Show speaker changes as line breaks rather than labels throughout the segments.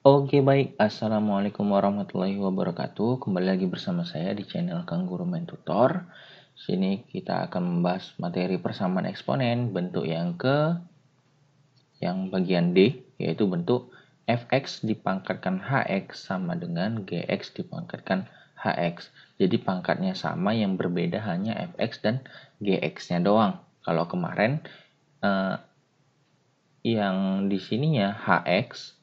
Oke baik, Assalamualaikum warahmatullahi wabarakatuh. Kembali lagi bersama saya di channel Kang Guru Main Tutor. Sini kita akan membahas materi persamaan eksponen bentuk yang bagian D, yaitu bentuk fx dipangkatkan hx sama dengan gx dipangkatkan hx. Jadi pangkatnya sama, yang berbeda hanya fx dan gx-nya doang. Kalau kemarin yang di sininya hx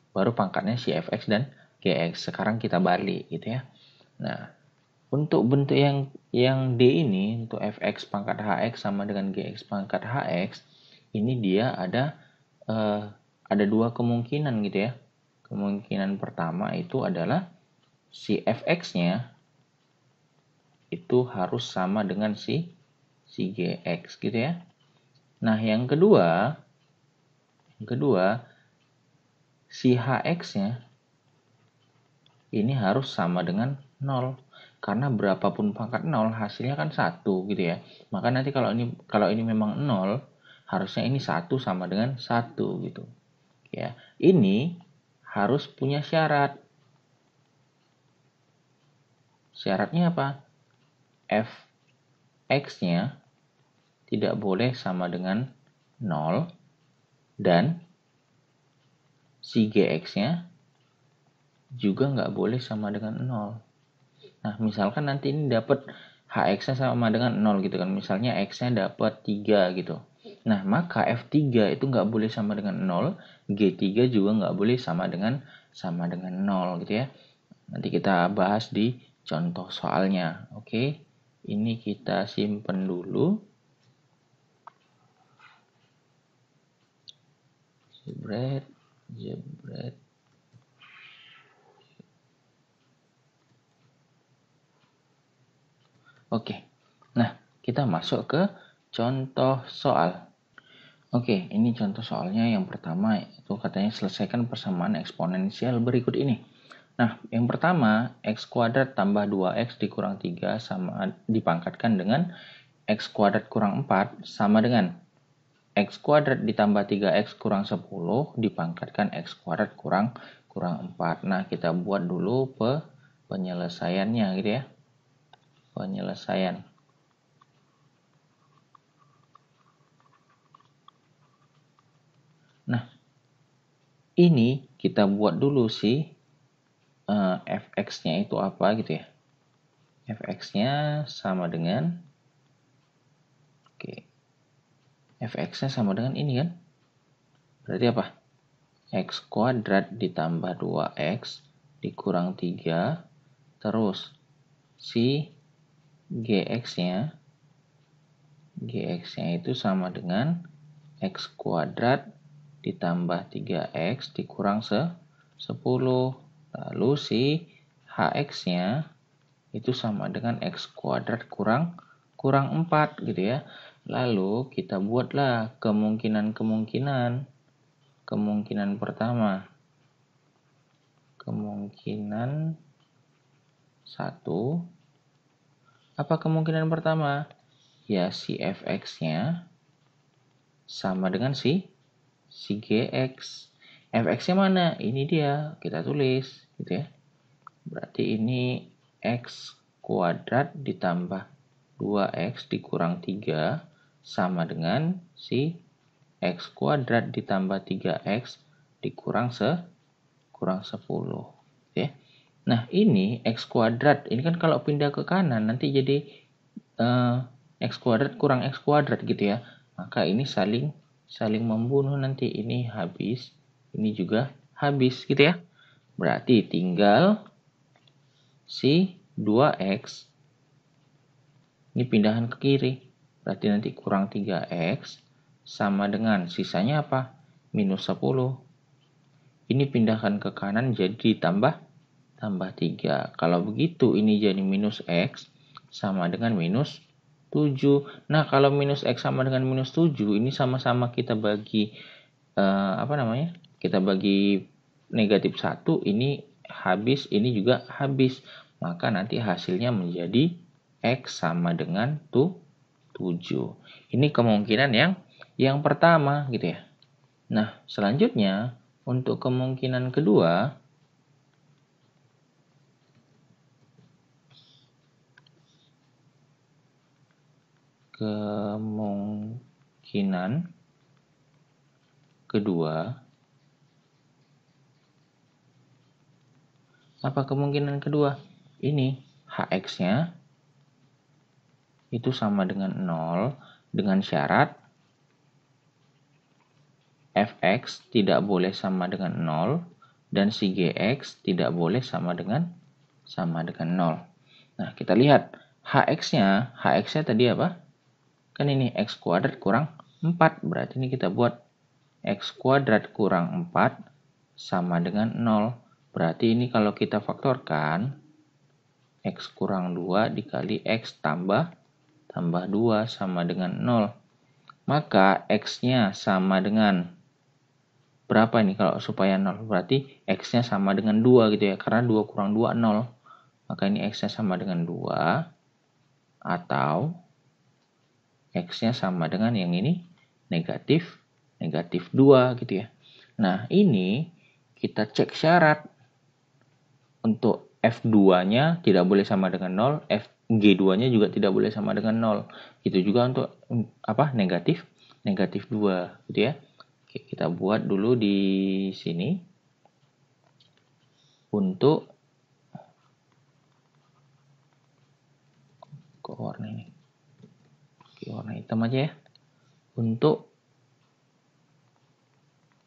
baru pangkatnya si fx dan gx. Sekarang kita balik gitu ya. Nah, untuk bentuk yang D ini, untuk fx pangkat hx sama dengan gx pangkat hx, ini dia ada dua kemungkinan gitu ya. Kemungkinan pertama itu adalah si fx-nya itu harus sama dengan si gx gitu ya. Nah, yang kedua si hx-nya ini harus sama dengan 0. Karena berapapun pangkat 0 hasilnya kan 1 gitu ya. Maka nanti kalau ini memang 0, harusnya ini 1 sama dengan 1 gitu. Ya. Ini harus punya syarat. Syaratnya apa? Fx-nya tidak boleh sama dengan 0 dan si gx-nya juga nggak boleh sama dengan 0. Nah, misalkan nanti ini dapat hx-nya sama dengan 0 gitu kan. Misalnya x-nya dapat 3 gitu. Nah, maka f3 itu nggak boleh sama dengan 0, g3 juga nggak boleh sama dengan 0 gitu ya. Nanti kita bahas di contoh soalnya. Oke, ini kita simpen dulu. Jebret. Oke, nah kita masuk ke contoh soal. Oke, ini contoh soalnya yang pertama itu katanya selesaikan persamaan eksponensial berikut ini. Nah, yang pertama, x kuadrat tambah 2x dikurang 3 sama dipangkatkan dengan x kuadrat kurang 4 sama dengan x kuadrat ditambah 3x kurang 10 dipangkatkan x kuadrat kurang 4. Nah, kita buat dulu penyelesaiannya gitu ya. Penyelesaian. Nah, ini kita buat dulu sih fx-nya itu apa gitu ya. Fx-nya sama dengan fx-nya sama dengan ini kan. Berarti apa? X kuadrat ditambah 2x dikurang 3 terus si gx-nya itu sama dengan x kuadrat ditambah 3x dikurang 10. Lalu si hx-nya itu sama dengan x kuadrat kurang 4 gitu ya. Lalu kita buatlah kemungkinan pertama. Kemungkinan 1. Apa kemungkinan pertama? Ya, si fx-nya sama dengan si gx. Fx-nya mana? Ini dia, kita tulis gitu ya. Berarti ini x kuadrat ditambah 2x dikurang 3 sama dengan si x kuadrat ditambah 3x dikurang 10. Ya. Nah, ini x kuadrat. Ini kan kalau pindah ke kanan nanti jadi x kuadrat kurang x kuadrat gitu ya. Maka ini saling membunuh nanti. Ini habis, ini juga habis gitu ya. Berarti tinggal si 2x ini pindahan ke kiri. Berarti nanti kurang 3x sama dengan sisanya apa? Minus 10. Ini pindahkan ke kanan jadi tambah 3. Kalau begitu ini jadi minus x sama dengan minus 7. Nah, kalau minus x sama dengan minus 7, ini sama-sama kita bagi kita bagi negatif 1, ini habis, ini juga habis. Maka nanti hasilnya menjadi x sama dengan 7. Ini kemungkinan yang pertama gitu ya. Nah, selanjutnya untuk kemungkinan kedua, apa kemungkinan kedua? Ini hx-nya itu sama dengan 0 dengan syarat fx tidak boleh sama dengan 0 dan si gx tidak boleh sama dengan 0. Nah, kita lihat hx-nya tadi apa? Kan ini x kuadrat kurang 4. Berarti ini kita buat x kuadrat kurang 4 sama dengan 0. Berarti ini kalau kita faktorkan, x kurang 2 dikali x tambah 2 sama dengan 0. Maka x-nya sama dengan berapa nih kalau supaya 0? Berarti x-nya sama dengan 2 gitu ya. Karena 2 kurang 2, 0. Maka ini x-nya sama dengan 2. Atau x-nya sama dengan yang ini negatif 2 gitu ya. Nah, ini kita cek syarat. Untuk F2-nya tidak boleh sama dengan 0, G2-nya juga tidak boleh sama dengan 0. Itu juga untuk apa? Negatif 2 gitu ya. Oke, kita buat dulu di sini. Untuk warna ini. Oke, warna hitam aja ya. Untuk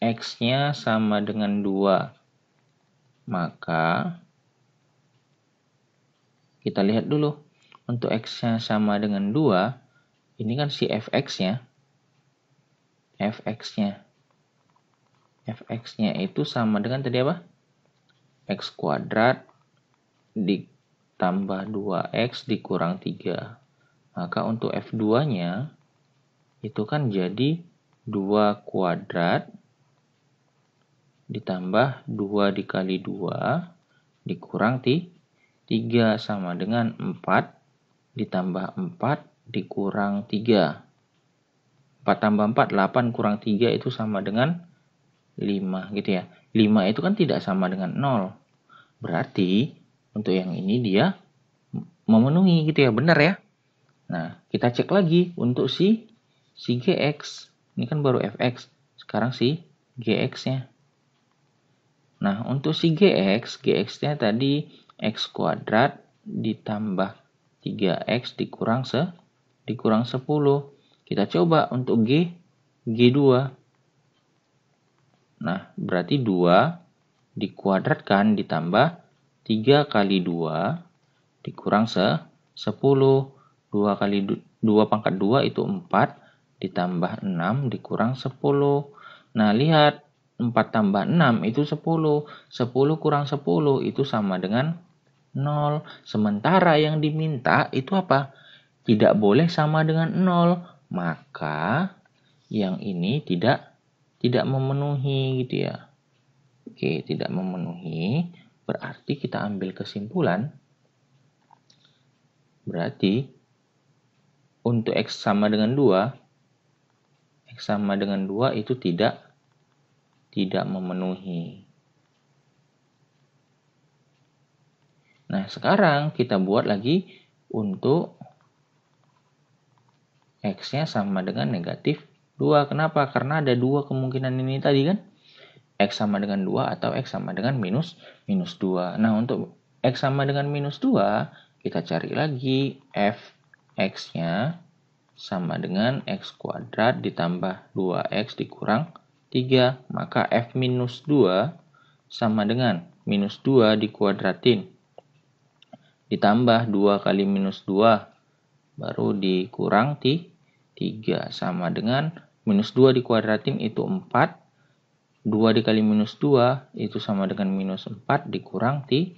X-nya sama dengan 2. Maka kita lihat dulu. Untuk X-nya sama dengan 2. Ini kan si Fx-nya. Fx-nya itu sama dengan tadi apa? X kuadrat ditambah 2x dikurang 3. Maka untuk F2-nya itu kan jadi 2 kuadrat ditambah 2 dikali 2 dikurang 3 sama dengan 4 ditambah 4 dikurang 3. 4 tambah 4, 8 kurang 3 itu sama dengan 5 gitu ya. 5 itu kan tidak sama dengan 0. Berarti untuk yang ini dia memenuhi gitu ya, benar ya. Nah, kita cek lagi untuk si gx. Ini kan baru fx. Sekarang si gx-nya. Nah, untuk si gx-nya tadi x kuadrat ditambah 3x dikurang 10. Kita coba untuk G2. Nah, berarti 2 dikuadratkan ditambah 3 kali 2 dikurang 10. 2 kali 2 pangkat 2 itu 4 ditambah 6 dikurang 10. Nah, lihat 4 tambah 6 itu 10. 10 kurang 10 itu sama dengan 0. Sementara yang diminta itu apa? Tidak boleh sama dengan 0. Maka yang ini tidak memenuhi gitu ya. Oke, tidak memenuhi. Berarti kita ambil kesimpulan. Berarti untuk X sama dengan 2, itu tidak memenuhi. Nah, sekarang kita buat lagi untuk X-nya sama dengan negatif 2. Kenapa? Karena ada 2 kemungkinan ini tadi kan. X sama dengan 2 atau X sama dengan minus 2. Nah, untuk X sama dengan minus 2, kita cari lagi Fx-nya sama dengan X kuadrat ditambah 2X dikurang 3. Maka F minus 2 sama dengan minus 2 dikuadratin. Ditambah 2 kali minus 2. Baru dikurang 3 sama dengan minus 2 dikuadratin itu 4. 2 dikali minus 2 itu sama dengan minus 4 dikurang 3.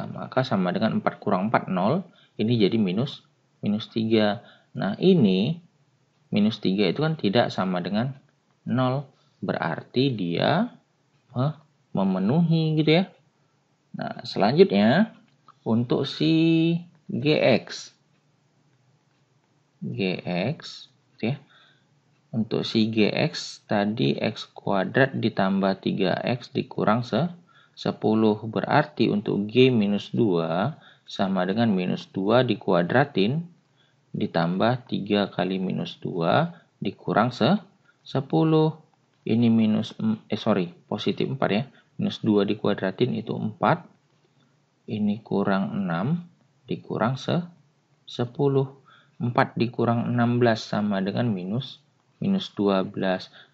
Maka sama dengan 4 kurang 4, 0. Ini jadi minus 3. Nah, ini minus 3 itu kan tidak sama dengan 0. Berarti dia memenuhi gitu ya. Nah, selanjutnya untuk si gx gitu ya. Untuk si Gx tadi X kuadrat ditambah 3X dikurang 10. Berarti untuk G minus 2 sama dengan minus 2 dikuadratin ditambah 3 kali minus 2 dikurang 10. Ini positif 4 ya. Minus 2 dikuadratin itu 4. Ini kurang 6 dikurang 10. 4 dikurang 16 sama dengan minus 12.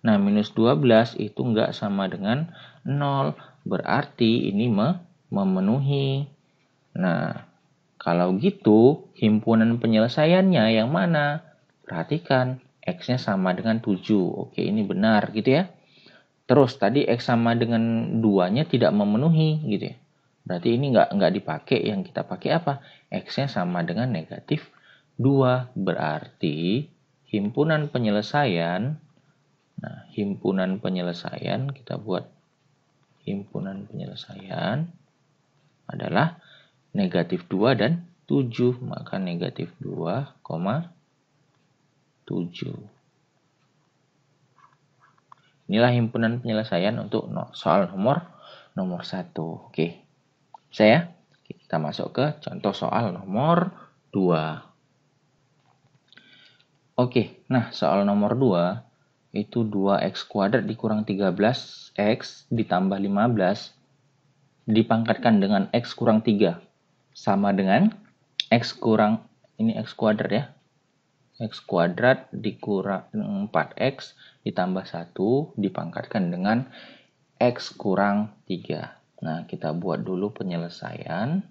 Nah, minus 12 itu enggak sama dengan 0. Berarti ini memenuhi. Nah, kalau gitu, himpunan penyelesaiannya yang mana? Perhatikan, X-nya sama dengan 7. Oke, ini benar gitu ya. Terus tadi X sama dengan 2-nya tidak memenuhi gitu ya. Berarti ini nggak dipakai. Yang kita pakai apa? X-nya sama dengan negatif 2. Berarti himpunan penyelesaian. Nah, himpunan penyelesaian kita buat himpunan penyelesaian adalah negatif 2 dan 7. Maka negatif 2,7. Inilah himpunan penyelesaian untuk soal nomor 1. Oke. Saya kita masuk ke contoh soal nomor 2. Oke, nah soal nomor 2 itu 2x kuadrat dikurang 13x ditambah 15 dipangkatkan dengan x kurang 3 sama dengan x kurang, ini x kuadrat ya, x kuadrat dikurang 4x ditambah 1 dipangkatkan dengan x kurang 3. Nah, kita buat dulu penyelesaian.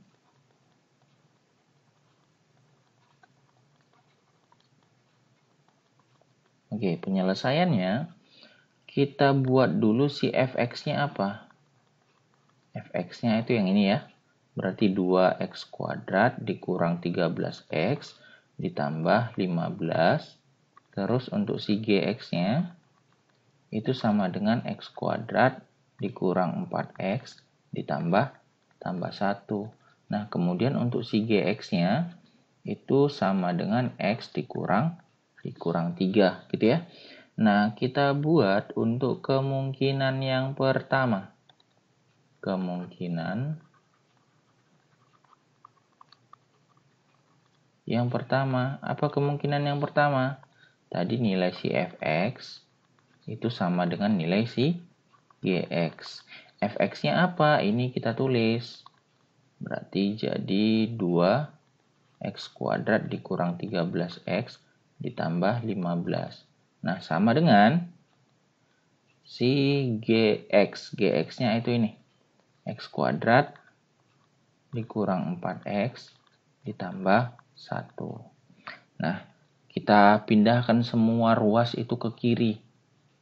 Oke, penyelesaiannya kita buat dulu si fx-nya apa? Fx-nya itu yang ini ya. Berarti 2x kuadrat dikurang 13x ditambah 15. Terus untuk si gx-nya itu sama dengan x kuadrat dikurang 4x ditambah 1. Nah, kemudian untuk si gx-nya itu sama dengan x dikurang 3 gitu ya. Nah, kita buat untuk kemungkinan yang pertama. Kemungkinan yang pertama, apa kemungkinan yang pertama? Tadi nilai si fx itu sama dengan nilai si gx. Fx-nya apa? Ini kita tulis. Berarti jadi 2x kuadrat dikurang 13x ditambah 15. Nah, sama dengan si gx. Gx-nya itu ini. X kuadrat dikurang 4x ditambah 1. Nah, kita pindahkan semua ruas itu ke kiri.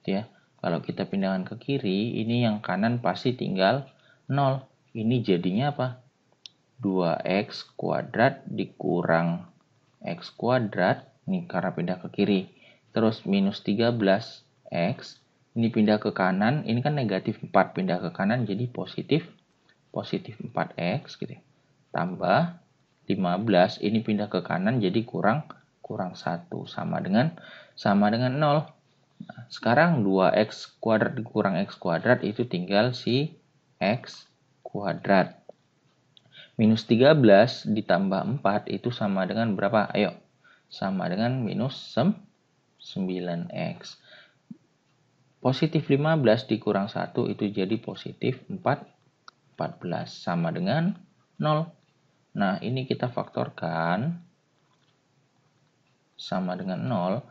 Ya. Kalau kita pindahkan ke kiri, ini yang kanan pasti tinggal 0. Ini jadinya apa? 2x kuadrat dikurang x kuadrat. Ini karena pindah ke kiri. Terus minus 13x. Ini pindah ke kanan. Ini kan negatif 4 pindah ke kanan jadi positif 4x gitu. Tambah 15. Ini pindah ke kanan jadi kurang 1 sama dengan 0. Nah, sekarang 2x kuadrat dikurang x kuadrat itu tinggal si x kuadrat. Minus 13 ditambah 4 itu sama dengan berapa? Ayo. Sama dengan minus 9x. Positif 15 dikurang 1 itu jadi positif 14 sama dengan 0. Nah, ini kita faktorkan sama dengan 0.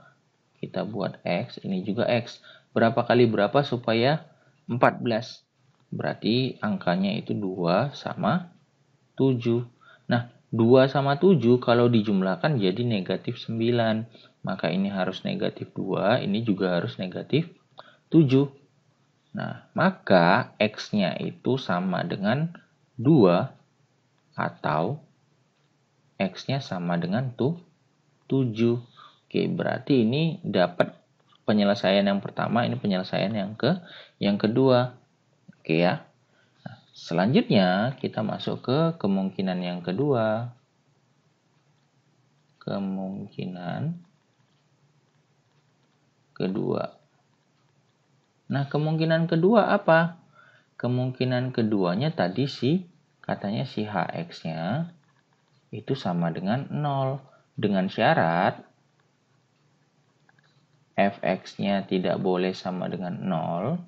Kita buat x, ini juga x. Berapa kali berapa supaya 14? Berarti angkanya itu 2 sama 7. Nah, 2 sama 7 kalau dijumlahkan jadi negatif 9. Maka ini harus negatif 2, ini juga harus negatif 7. Nah, maka x-nya itu sama dengan 2 atau x-nya sama dengan 7. Oke, berarti ini dapat penyelesaian yang pertama, ini penyelesaian yang kedua. Oke ya. Nah, selanjutnya kita masuk ke kemungkinan yang kedua. Kemungkinan kedua. Nah, kemungkinan kedua apa? Kemungkinan keduanya tadi katanya si HX-nya itu sama dengan 0. Dengan syarat Fx-nya tidak boleh sama dengan 0.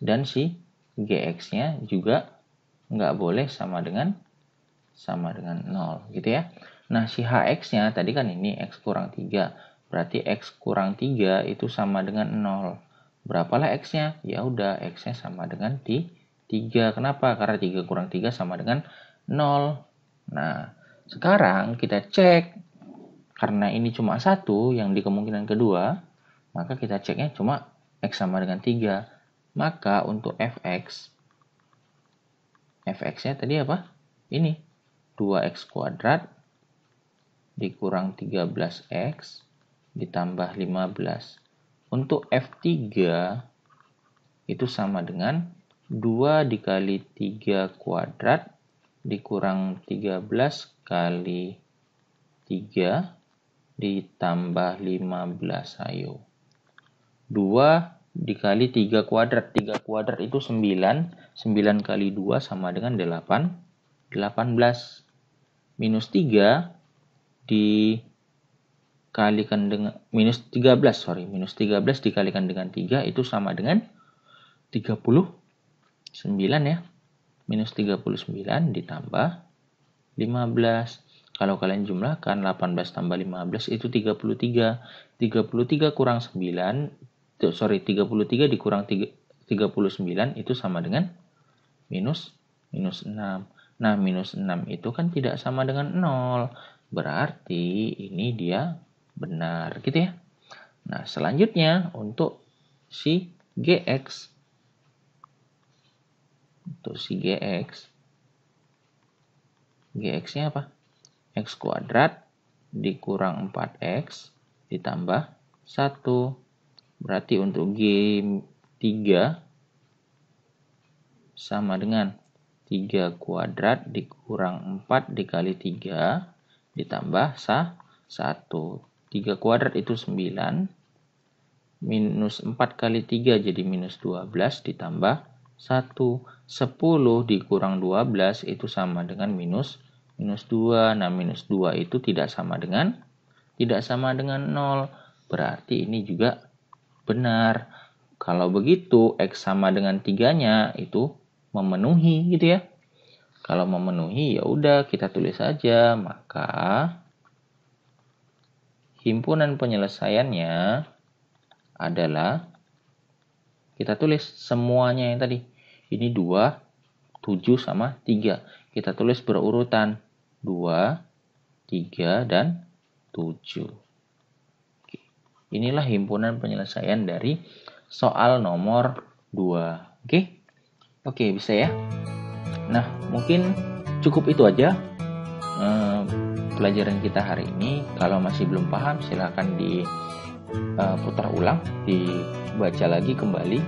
Dan si Gx-nya juga nggak boleh sama dengan 0 gitu ya. Nah, si Hx-nya tadi kan ini X kurang 3. Berarti X kurang 3 itu sama dengan 0. Berapalah X-nya? Ya udah, X-nya sama dengan 3. Kenapa? Karena 3 kurang 3 sama dengan 0. Nah, sekarang kita cek. Karena ini cuma 1 yang di kemungkinan kedua, maka kita ceknya cuma X sama dengan 3. Maka untuk Fx-nya tadi apa? Ini 2x kuadrat dikurang 13x ditambah 15. Untuk F3 itu sama dengan 2 dikali 3 kuadrat dikurang 13 kali 3 ditambah 15. Ayo. 2 dikali 3 kuadrat. 3 kuadrat itu 9. 9 kali 2 sama dengan 18. Minus 3 dikalikan dengan minus 13 dikalikan dengan 3 itu sama dengan 39 ya. Minus 39 ditambah 15. Kalau kalian jumlahkan 18 tambah 15 itu 33. 33 kurang 9, 33 dikurang 39 itu sama dengan minus 6. Nah, minus 6 itu kan tidak sama dengan 0. Berarti ini dia benar gitu ya. Nah, selanjutnya untuk si Gx. Untuk si Gx-nya apa? X kuadrat dikurang 4x ditambah 1. Berarti untuk G3 sama dengan 3 kuadrat dikurang 4 dikali 3 ditambah 1. 3 kuadrat itu 9. Minus 4 kali 3 jadi minus 12 ditambah 1. 10 dikurang 12 itu sama dengan minus 2. Nah, minus 2 itu tidak sama dengan 0. Berarti ini juga benar. Kalau begitu, X sama dengan 3-nya itu memenuhi gitu ya. Kalau memenuhi ya udah kita tulis saja. Maka himpunan penyelesaiannya adalah kita tulis semuanya yang tadi. Ini 2, 7 sama 3. Kita tulis berurutan 2, 3 dan 7. Inilah himpunan penyelesaian dari soal nomor 2. Oke, bisa ya. Nah, mungkin cukup itu aja pelajaran kita hari ini. Kalau masih belum paham, silahkan diputar ulang, dibaca lagi kembali.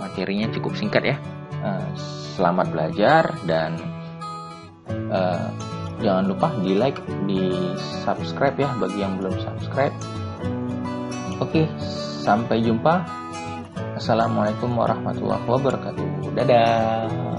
Materinya cukup singkat ya. Selamat belajar dan jangan lupa di like, di subscribe ya bagi yang belum subscribe. Oke, sampai jumpa. Assalamualaikum warahmatullahi wabarakatuh. Dadah.